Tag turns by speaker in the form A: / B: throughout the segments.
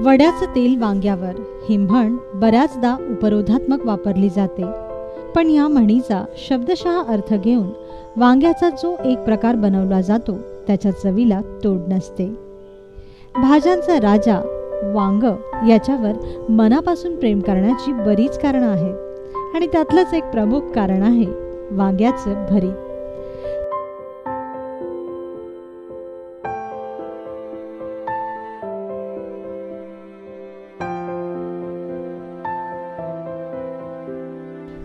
A: वड्याचं तेल वांग्यावर ही म्हण बऱ्याचदा उपरोधात्मक वापरली जाते, पण या म्हणीचा शब्दशः अर्थ घेऊन वांग्याचा जो एक प्रकार बनवला जातो त्याच्या चवीला तोड नसते. भाज्यांचा राजा वांग याच्यावर मनापासून प्रेम करण्याची बरीच कारणं आहेत आणि त्यातलंच एक प्रमुख कारण आहे वांग्याचं भरीत.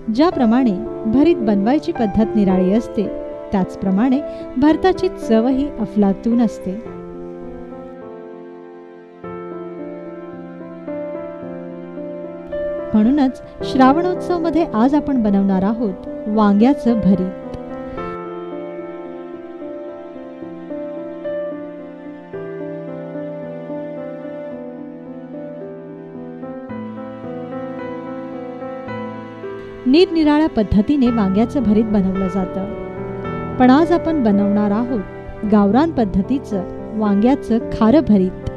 A: ज्याप्रमाणे भरीत बनवायची पद्धत निराळी असते, त्याचप्रमाणे भरताची चवही अफलातून असते. म्हणूनच श्रावणोत्सव मध्ये आज आपण बनवणार आहोत वांग्याचं भरीत. निरनिराळ्या पद्धतीने वांग्याचं भरीत बनवलं जातं, पण आज आपण बनवणार आहोत गावरान पद्धतीचं वांग्याचं खारं भरीत.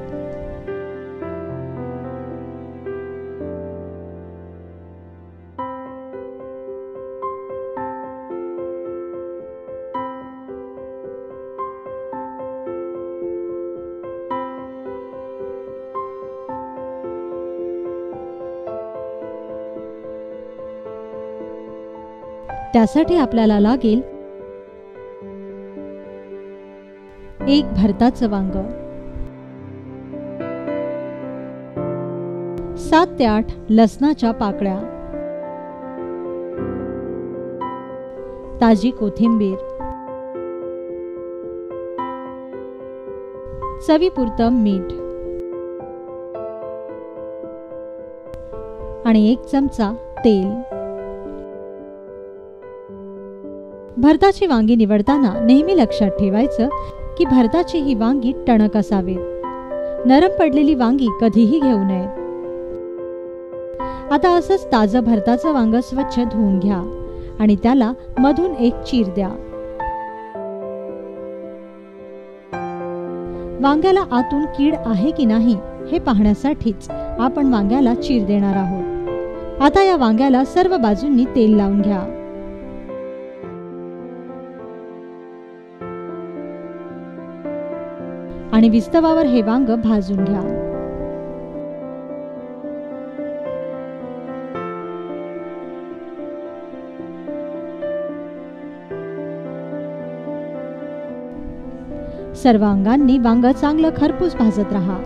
A: त्यासाठी आपल्याला लागेल एक भरताचं वांग, 7 ते 8 लसणाच्या पाकळ्या, ताजी कोथिंबीर, चवीपुरतं मीठ आणि 1 चमचा तेल. भरताची वांगी निवडताना नेहमी लक्षात ठेवायचं की भरताची ही वांगी टणक असावीत. नरम पडलेली वांगी कधीही घेऊ नयेत. आता असंच ताजं भरताचं वांग स्वच्छ धुवून घ्या आणि त्याला मधून एक चीर द्या. वांग्याला आतून कीड आहे की नाही हे पाहण्यासाठीच आपण वांग्याला चीर देणार आहोत. आता या वांग्याला सर्व बाजूंनी तेल लावून घ्या. आणि विस्तवावर हे वांग भाजून घ्या. सर्व अंगांनी वांग चांगलं खरपूस भाजत राहा.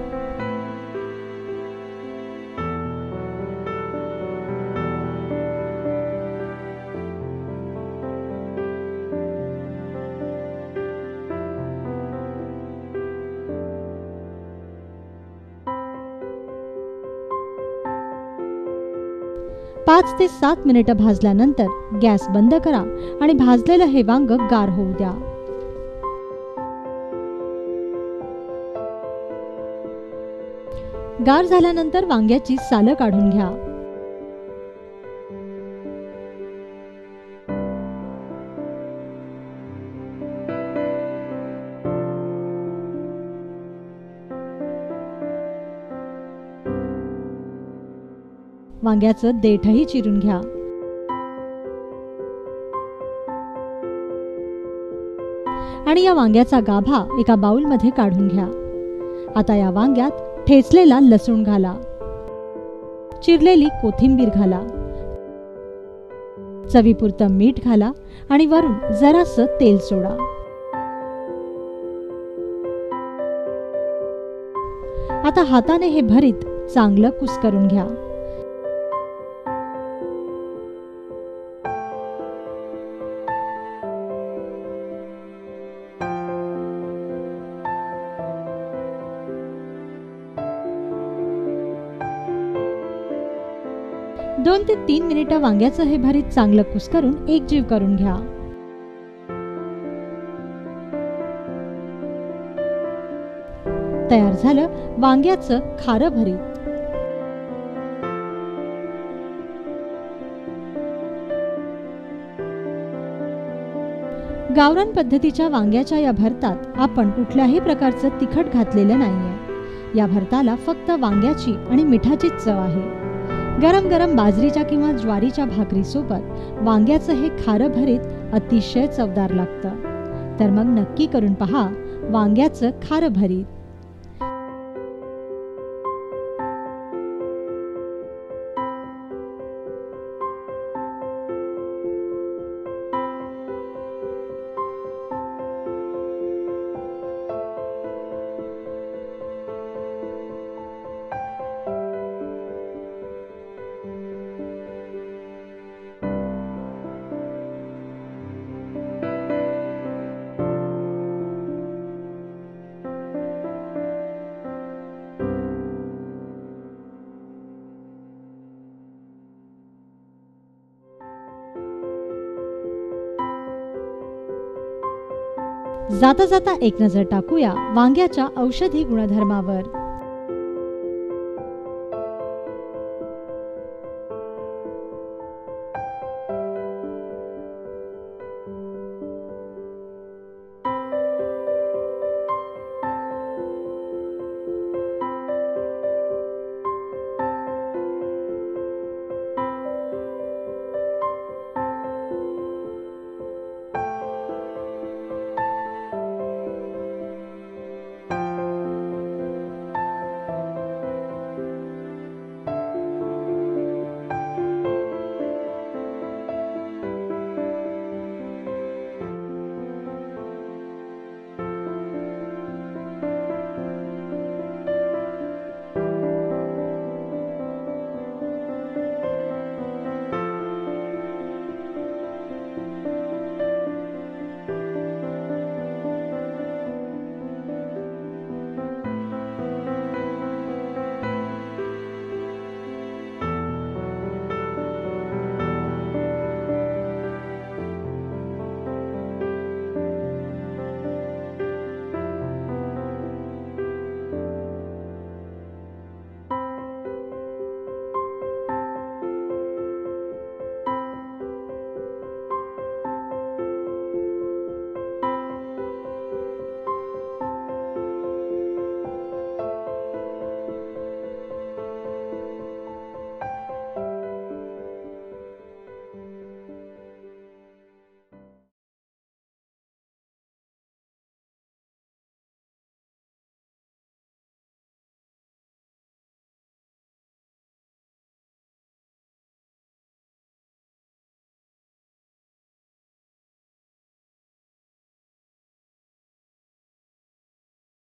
A: पाच ते 7 मिनिटं भाजल्यानंतर गॅस बंद करा आणि भाजलेलं हे वांग गार होऊ द्या. गार झाल्यानंतर वांग्याची सालं काढून घ्या. वांग्याचं देठही चिरून घ्या. आणि या वांग्याचा गाभा एका बाउलमध्ये काढून घ्या. आता या वांग्यात ठेचलेला लसूण घाला, चिरलेली कोथिंबीर घाला, चवीपुरतं मीठ घाला आणि वरून जरासं तेल सोडा. आता हाताने हे भरीत चांगलं कुस्करून घ्या. दोन ते 3 मिनिटं वांग्याचं हे भरीत चांगलं कुस्करून एकजीव करून घ्या. तयार झालं वांग्याचं खारं भरीत. गावरान पद्धतीच्या वांग्याच्या या भरतात आपण कुठल्याही प्रकारचं तिखट घातलेलं नाहीये. या भरताला फक्त वांग्याची आणि मिठाचीच चव आहे. गरम गरम बाजरीच्या किंवा ज्वारीच्या भाकरीसोबत वांग्याचं हे खारं भरीत अतिशय चवदार लागतं. तर मग नक्की करून पहा वांग्याचं खारं भरीत. जाता जाता एक नजर टाकूया वांग्याच्या औषधी गुणधर्मावर.